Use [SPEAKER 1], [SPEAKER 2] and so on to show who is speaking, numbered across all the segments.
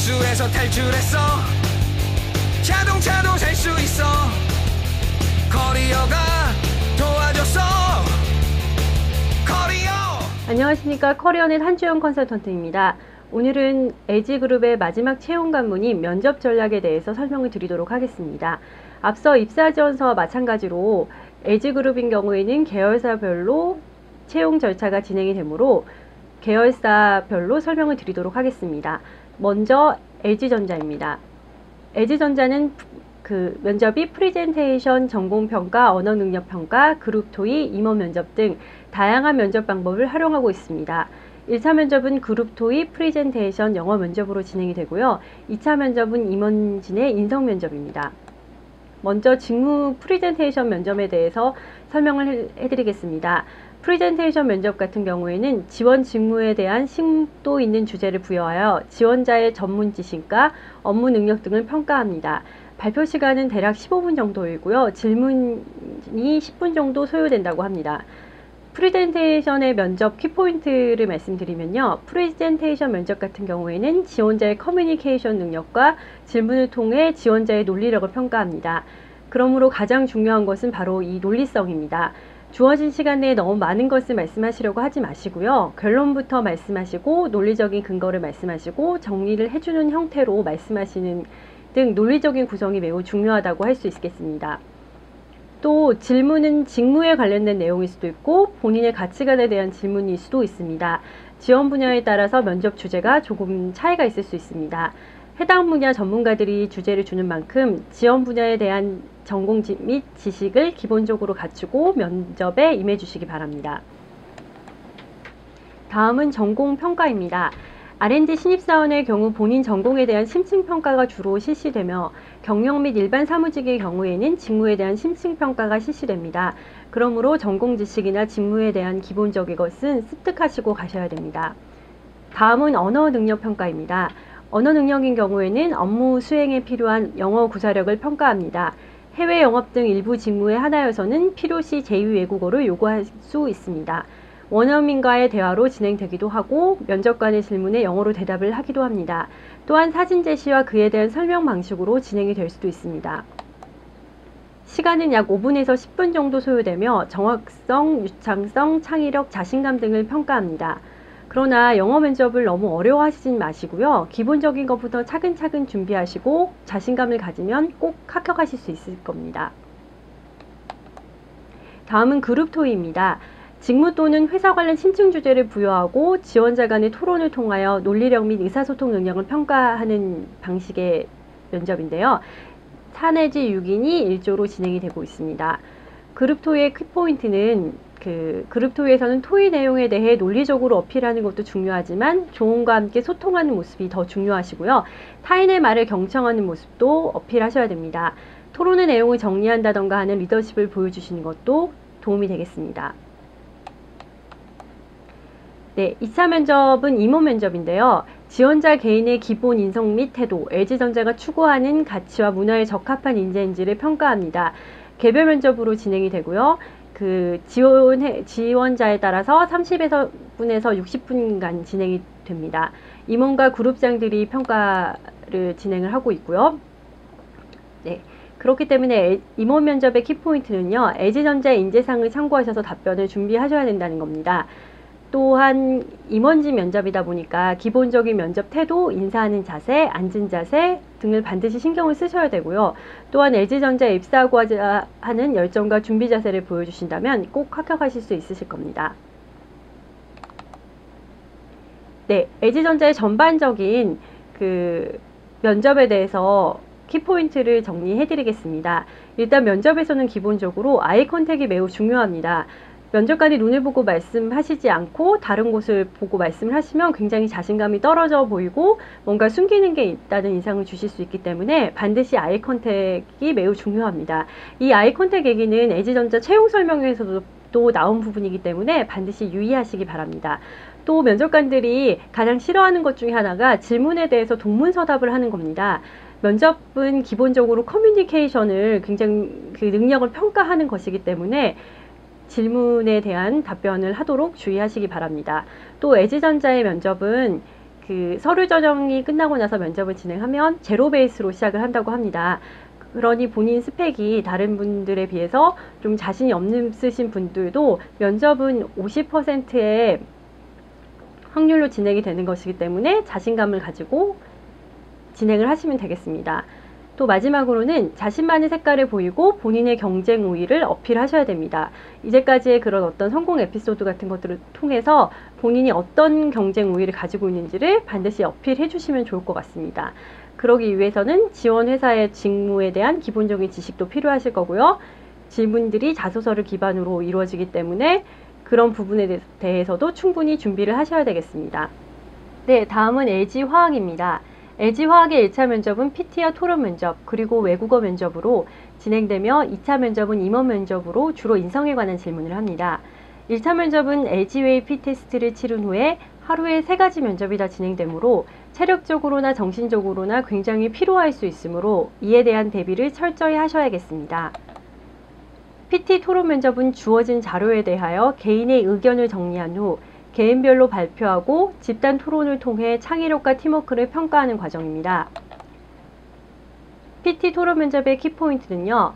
[SPEAKER 1] 실수해서 탈출했어. 자동차도 살 수 있어. 커리어가 도와줬어. 커리어.
[SPEAKER 2] 안녕하십니까. 커리어넷 한주영 컨설턴트입니다. 오늘은 LG그룹의 마지막 채용 관문인 면접 전략에 대해서 설명을 드리도록 하겠습니다. 앞서 입사지원서와 마찬가지로 LG그룹인 경우에는 계열사별로 채용 절차가 진행이 되므로 계열사별로 설명을 드리도록 하겠습니다. 먼저 LG전자입니다. LG전자는 면접이 프리젠테이션, 전공평가, 언어능력평가, 그룹토의, 임원 면접 등 다양한 면접 방법을 활용하고 있습니다. 1차 면접은 그룹토의, 프리젠테이션, 영어 면접으로 진행이 되고요. 2차 면접은 임원진의 인성 면접입니다. 먼저 직무 프리젠테이션 면접에 대해서 설명을 해드리겠습니다. 프리젠테이션 면접 같은 경우에는 지원 직무에 대한 심도 있는 주제를 부여하여 지원자의 전문 지식과 업무 능력 등을 평가합니다. 발표 시간은 대략 15분 정도이고요. 질문이 10분 정도 소요된다고 합니다. 프리젠테이션의 면접 키포인트를 말씀드리면요. 프리젠테이션 면접 같은 경우에는 지원자의 커뮤니케이션 능력과 질문을 통해 지원자의 논리력을 평가합니다. 그러므로 가장 중요한 것은 바로 이 논리성입니다. 주어진 시간 내에 너무 많은 것을 말씀하시려고 하지 마시고요. 결론부터 말씀하시고 논리적인 근거를 말씀하시고 정리를 해주는 형태로 말씀하시는 등 논리적인 구성이 매우 중요하다고 할 수 있겠습니다. 또 질문은 직무에 관련된 내용일 수도 있고 본인의 가치관에 대한 질문일 수도 있습니다. 지원 분야에 따라서 면접 주제가 조금 차이가 있을 수 있습니다. 해당 분야 전문가들이 주제를 주는 만큼 지원 분야에 대한 전공 및 지식을 기본적으로 갖추고 면접에 임해 주시기 바랍니다. 다음은 전공 평가입니다. R&D 신입사원의 경우 본인 전공에 대한 심층평가가 주로 실시되며 경영 및 일반 사무직의 경우에는 직무에 대한 심층평가가 실시됩니다. 그러므로 전공 지식이나 직무에 대한 기본적인 것은 습득하시고 가셔야 됩니다. 다음은 언어 능력 평가입니다. 언어 능력인 경우에는 업무 수행에 필요한 영어 구사력을 평가합니다. 해외 영업 등 일부 직무에 하나여서는 필요시 제2외국어를 요구할 수 있습니다. 원어민과의 대화로 진행되기도 하고 면접관의 질문에 영어로 대답을 하기도 합니다. 또한 사진 제시와 그에 대한 설명 방식으로 진행이 될 수도 있습니다. 시간은 약 5분에서 10분 정도 소요되며 정확성, 유창성, 창의력, 자신감 등을 평가합니다. 그러나 영어 면접을 너무 어려워하시진 마시고요. 기본적인 것부터 차근차근 준비하시고 자신감을 가지면 꼭 합격하실 수 있을 겁니다. 다음은 그룹토의입니다. 직무 또는 회사 관련 심층 주제를 부여하고 지원자 간의 토론을 통하여 논리력 및 의사소통 능력을 평가하는 방식의 면접인데요. 4 내지 6인이 1조로 진행이 되고 있습니다. 그룹토의 키포인트는 그룹토에서는 토의 내용에 대해 논리적으로 어필하는 것도 중요하지만 조언과 함께 소통하는 모습이 더 중요하시고요. 타인의 말을 경청하는 모습도 어필하셔야 됩니다. 토론의 내용을 정리한다던가 하는 리더십을 보여주시는 것도 도움이 되겠습니다. 네, 2차 면접은 임원 면접인데요. 지원자 개인의 기본 인성 및 태도, LG전자가 추구하는 가치와 문화에 적합한 인재인지를 평가합니다. 개별 면접으로 진행이 되고요. 지원자에 따라서 30분에서 60분간 진행이 됩니다. 임원과 그룹장들이 평가를 진행을 하고 있고요. 네. 그렇기 때문에 임원 면접의 키포인트는요. LG전자의 인재상을 참고하셔서 답변을 준비하셔야 된다는 겁니다. 또한 임원진 면접이다 보니까 기본적인 면접 태도, 인사하는 자세, 앉은 자세 등을 반드시 신경을 쓰셔야 되고요. 또한 LG전자에 입사하고자 하는 열정과 준비 자세를 보여주신다면 꼭 합격하실 수 있으실 겁니다. 네, LG전자의 전반적인 면접에 대해서 키포인트를 정리해 드리겠습니다. 일단 면접에서는 기본적으로 아이 컨택이 매우 중요합니다. 면접관이 눈을 보고 말씀하시지 않고 다른 곳을 보고 말씀을 하시면 굉장히 자신감이 떨어져 보이고 뭔가 숨기는 게 있다는 인상을 주실 수 있기 때문에 반드시 아이 컨택이 매우 중요합니다. 이 아이 컨택 얘기는 LG전자 채용 설명회에서도 또 나온 부분이기 때문에 반드시 유의하시기 바랍니다. 또 면접관들이 가장 싫어하는 것 중에 하나가 질문에 대해서 동문서답을 하는 겁니다. 면접은 기본적으로 커뮤니케이션을 굉장히 능력을 평가하는 것이기 때문에 질문에 대한 답변을 하도록 주의하시기 바랍니다. 또 LG전자의 면접은 그 서류 전형이 끝나고 나서 면접을 진행하면 제로 베이스로 시작을 한다고 합니다. 그러니 본인 스펙이 다른 분들에 비해서 좀 자신이 없으신 분들도 면접은 50%의 확률로 진행이 되는 것이기 때문에 자신감을 가지고 진행을 하시면 되겠습니다. 또 마지막으로는 자신만의 색깔을 보이고 본인의 경쟁 우위를 어필하셔야 됩니다. 이제까지의 그런 어떤 성공 에피소드 같은 것들을 통해서 본인이 어떤 경쟁 우위를 가지고 있는지를 반드시 어필해 주시면 좋을 것 같습니다. 그러기 위해서는 지원 회사의 직무에 대한 기본적인 지식도 필요하실 거고요. 질문들이 자소서를 기반으로 이루어지기 때문에 그런 부분에 대해서도 충분히 준비를 하셔야 되겠습니다. 네, 다음은 LG화학입니다. LG화학의 1차 면접은 PT와 토론 면접, 그리고 외국어 면접으로 진행되며 2차 면접은 임원 면접으로 주로 인성에 관한 질문을 합니다. 1차 면접은 LG웨이 테스트를 치른 후에 하루에 3가지 면접이 다 진행되므로 체력적으로나 정신적으로나 굉장히 피로할 수 있으므로 이에 대한 대비를 철저히 하셔야겠습니다. PT 토론 면접은 주어진 자료에 대하여 개인의 의견을 정리한 후 개인별로 발표하고 집단 토론을 통해 창의력과 팀워크를 평가하는 과정입니다. PT 토론 면접의 키포인트는요.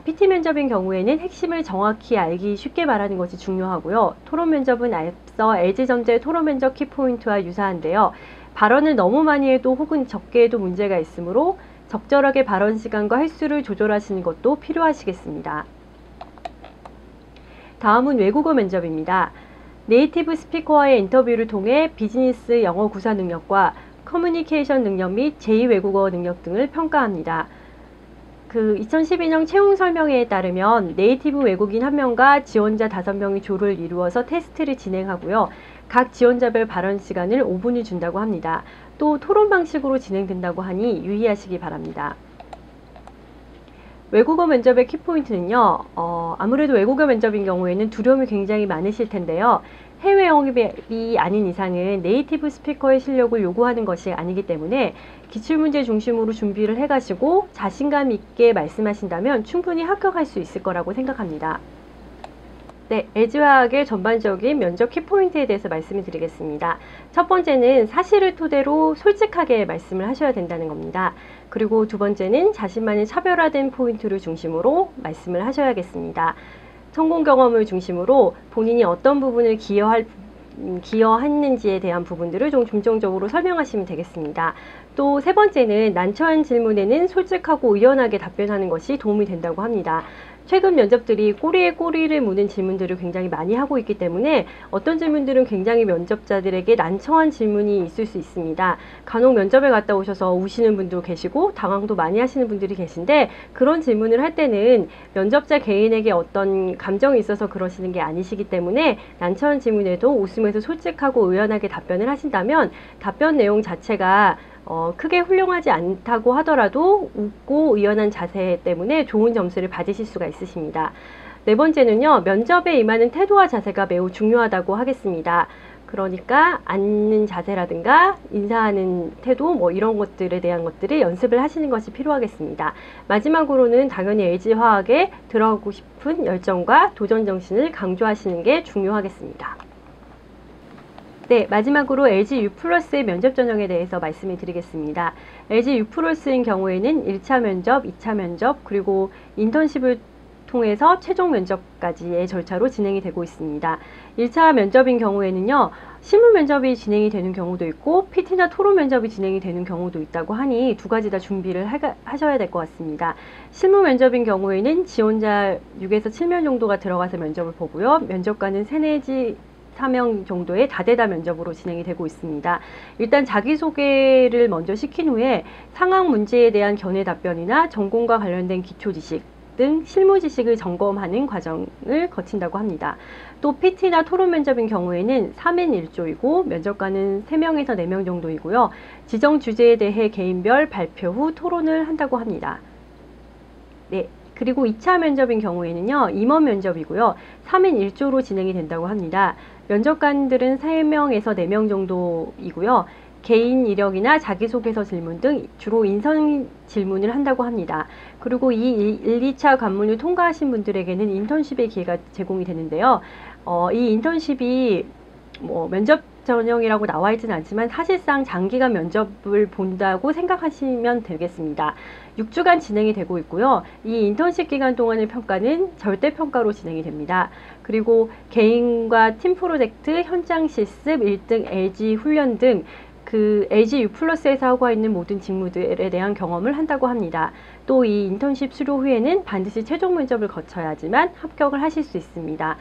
[SPEAKER 2] PT 면접인 경우에는 핵심을 정확히 알기 쉽게 말하는 것이 중요하고요. 토론 면접은 앞서 LG전자의 토론 면접 키포인트와 유사한데요. 발언을 너무 많이 해도 혹은 적게 해도 문제가 있으므로 적절하게 발언 시간과 횟수를 조절하시는 것도 필요하시겠습니다. 다음은 외국어 면접입니다. 네이티브 스피커와의 인터뷰를 통해 비즈니스 영어 구사 능력과 커뮤니케이션 능력 및 제2외국어 능력 등을 평가합니다. 2012년 채용 설명회에 따르면 네이티브 외국인 1명과 지원자 5명이 조를 이루어서 테스트를 진행하고요. 각 지원자별 발언 시간을 5분을 준다고 합니다. 또 토론 방식으로 진행된다고 하니 유의하시기 바랍니다. 외국어 면접의 키포인트는요. 아무래도 외국어 면접인 경우에는 두려움이 굉장히 많으실 텐데요. 해외 영업이 아닌 이상은 네이티브 스피커의 실력을 요구하는 것이 아니기 때문에 기출문제 중심으로 준비를 해가시고 자신감 있게 말씀하신다면 충분히 합격할 수 있을 거라고 생각합니다. 네, LG화학의 전반적인 면접 키포인트에 대해서 말씀을 드리겠습니다. 첫 번째는 사실을 토대로 솔직하게 말씀을 하셔야 된다는 겁니다. 그리고 두 번째는 자신만의 차별화된 포인트를 중심으로 말씀을 하셔야겠습니다. 성공 경험을 중심으로 본인이 어떤 부분을 기여했는지에 대한 부분들을 좀 중점적으로 설명하시면 되겠습니다. 또 세 번째는 난처한 질문에는 솔직하고 의연하게 답변하는 것이 도움이 된다고 합니다. 최근 면접들이 꼬리에 꼬리를 무는 질문들을 굉장히 많이 하고 있기 때문에 어떤 질문들은 굉장히 면접자들에게 난처한 질문이 있을 수 있습니다. 간혹 면접에 갔다 오셔서 우시는 분도 계시고 당황도 많이 하시는 분들이 계신데 그런 질문을 할 때는 면접자 개인에게 어떤 감정이 있어서 그러시는 게 아니시기 때문에 난처한 질문에도 웃으면서 솔직하고 의연하게 답변을 하신다면 답변 내용 자체가 크게 훌륭하지 않다고 하더라도 웃고 의연한 자세 때문에 좋은 점수를 받으실 수가 있으십니다. 네 번째는요. 면접에 임하는 태도와 자세가 매우 중요하다고 하겠습니다. 그러니까 앉는 자세라든가 인사하는 태도 이런 것들에 대한 것들을 연습을 하시는 것이 필요하겠습니다. 마지막으로는 당연히 LG화학에 들어가고 싶은 열정과 도전 정신을 강조하시는 게 중요하겠습니다. 네, 마지막으로 LG U+의 면접 전형에 대해서 말씀을 드리겠습니다. LG U+인 경우에는 1차 면접, 2차 면접, 그리고 인턴십을 통해서 최종 면접까지의 절차로 진행이 되고 있습니다. 1차 면접인 경우에는요, 실무 면접이 진행이 되는 경우도 있고 PT나 토론 면접이 진행이 되는 경우도 있다고 하니 두 가지 다 준비를 하셔야 될 것 같습니다. 실무 면접인 경우에는 지원자 6에서 7명 정도가 들어가서 면접을 보고요. 면접관은 3 내지 4명 정도의 다대다 면접으로 진행이 되고 있습니다. 일단 자기소개를 먼저 시킨 후에 상황 문제에 대한 견해 답변이나 전공과 관련된 기초 지식 등 실무 지식을 점검하는 과정을 거친다고 합니다. 또 PT나 토론 면접인 경우에는 3인 1조이고 면접관은 3명에서 4명 정도이고요. 지정 주제에 대해 개인별 발표 후 토론을 한다고 합니다. 네. 그리고 2차 면접인 경우에는요. 임원 면접이고요. 3인 1조로 진행이 된다고 합니다. 면접관들은 3명에서 4명 정도이고요. 개인 이력이나 자기소개서 질문 등 주로 인성 질문을 한다고 합니다. 그리고 이 1, 2차 관문을 통과하신 분들에게는 인턴십의 기회가 제공이 되는데요. 이 인턴십이 면접 전형이라고 나와 있지는 않지만 사실상 장기간 면접을 본다고 생각하시면 되겠습니다. 6주간 진행이 되고 있고요. 이 인턴십 기간 동안의 평가는 절대평가로 진행이 됩니다. 그리고 개인과 팀 프로젝트, 현장 실습, 1등 LG 훈련 등 그 LG U+에서 하고 있는 모든 직무들에 대한 경험을 한다고 합니다. 또 이 인턴십 수료 후에는 반드시 최종 면접을 거쳐야지만 합격을 하실 수 있습니다.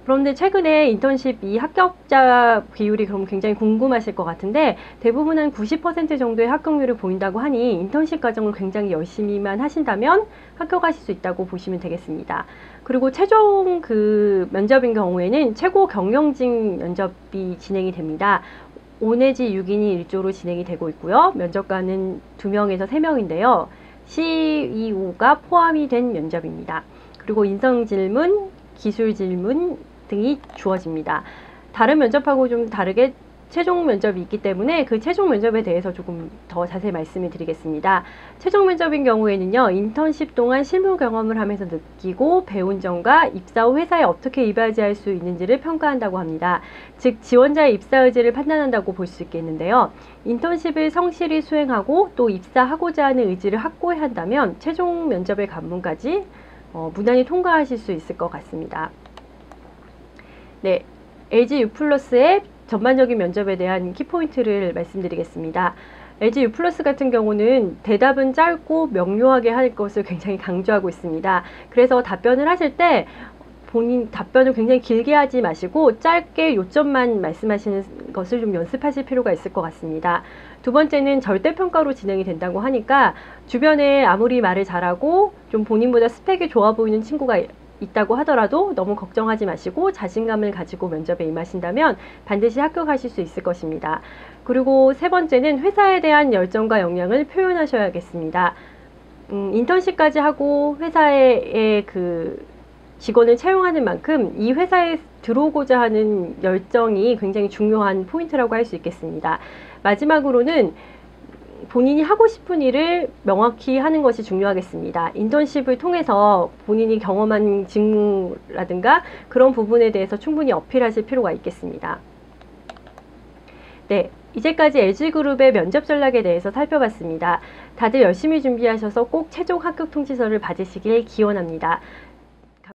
[SPEAKER 2] 그런데 최근에 인턴십 이 합격자 비율이 그럼 굉장히 궁금하실 것 같은데 대부분 한 90% 정도의 합격률을 보인다고 하니 인턴십 과정을 굉장히 열심히만 하신다면 합격하실 수 있다고 보시면 되겠습니다. 그리고 최종 그 면접인 경우에는 최고 경영직 면접이 진행이 됩니다. 5 내지 6인이 1조로 진행이 되고 있고요. 면접관은 2명에서 3명인데요. CEO가 포함이 된 면접입니다. 그리고 인성 질문, 기술 질문 등이 주어집니다. 다른 면접하고 좀 다르게 최종 면접이 있기 때문에 그 최종 면접에 대해서 조금 더 자세히 말씀을 드리겠습니다. 최종 면접인 경우에는요, 인턴십 동안 실무 경험을 하면서 느끼고 배운 점과 입사 후 회사에 어떻게 이바지할 수 있는지를 평가한다고 합니다. 즉, 지원자의 입사 의지를 판단한다고 볼 수 있겠는데요. 인턴십을 성실히 수행하고 또 입사하고자 하는 의지를 확고히 한다면 최종 면접의 관문까지 무난히 통과하실 수 있을 것 같습니다. 네, LG U+의 전반적인 면접에 대한 키포인트를 말씀드리겠습니다. LG U+ 같은 경우는 대답은 짧고 명료하게 할 것을 굉장히 강조하고 있습니다. 그래서 답변을 하실 때 본인 답변을 굉장히 길게 하지 마시고 짧게 요점만 말씀하시는 것을 좀 연습하실 필요가 있을 것 같습니다. 두 번째는 절대평가로 진행이 된다고 하니까 주변에 아무리 말을 잘하고 좀 본인보다 스펙이 좋아 보이는 친구가 있다고 하더라도 너무 걱정하지 마시고 자신감을 가지고 면접에 임하신다면 반드시 합격하실 수 있을 것입니다. 그리고 세 번째는 회사에 대한 열정과 역량을 표현하셔야겠습니다. 인턴십까지 하고 회사에 그 직원을 채용하는 만큼 이 회사에 들어오고자 하는 열정이 굉장히 중요한 포인트라고 할 수 있겠습니다. 마지막으로는 본인이 하고 싶은 일을 명확히 하는 것이 중요하겠습니다. 인턴십을 통해서 본인이 경험한 직무라든가 그런 부분에 대해서 충분히 어필하실 필요가 있겠습니다. 네, 이제까지 LG그룹의 면접 전략에 대해서 살펴봤습니다. 다들 열심히 준비하셔서 꼭 최종 합격 통지서를 받으시길 기원합니다.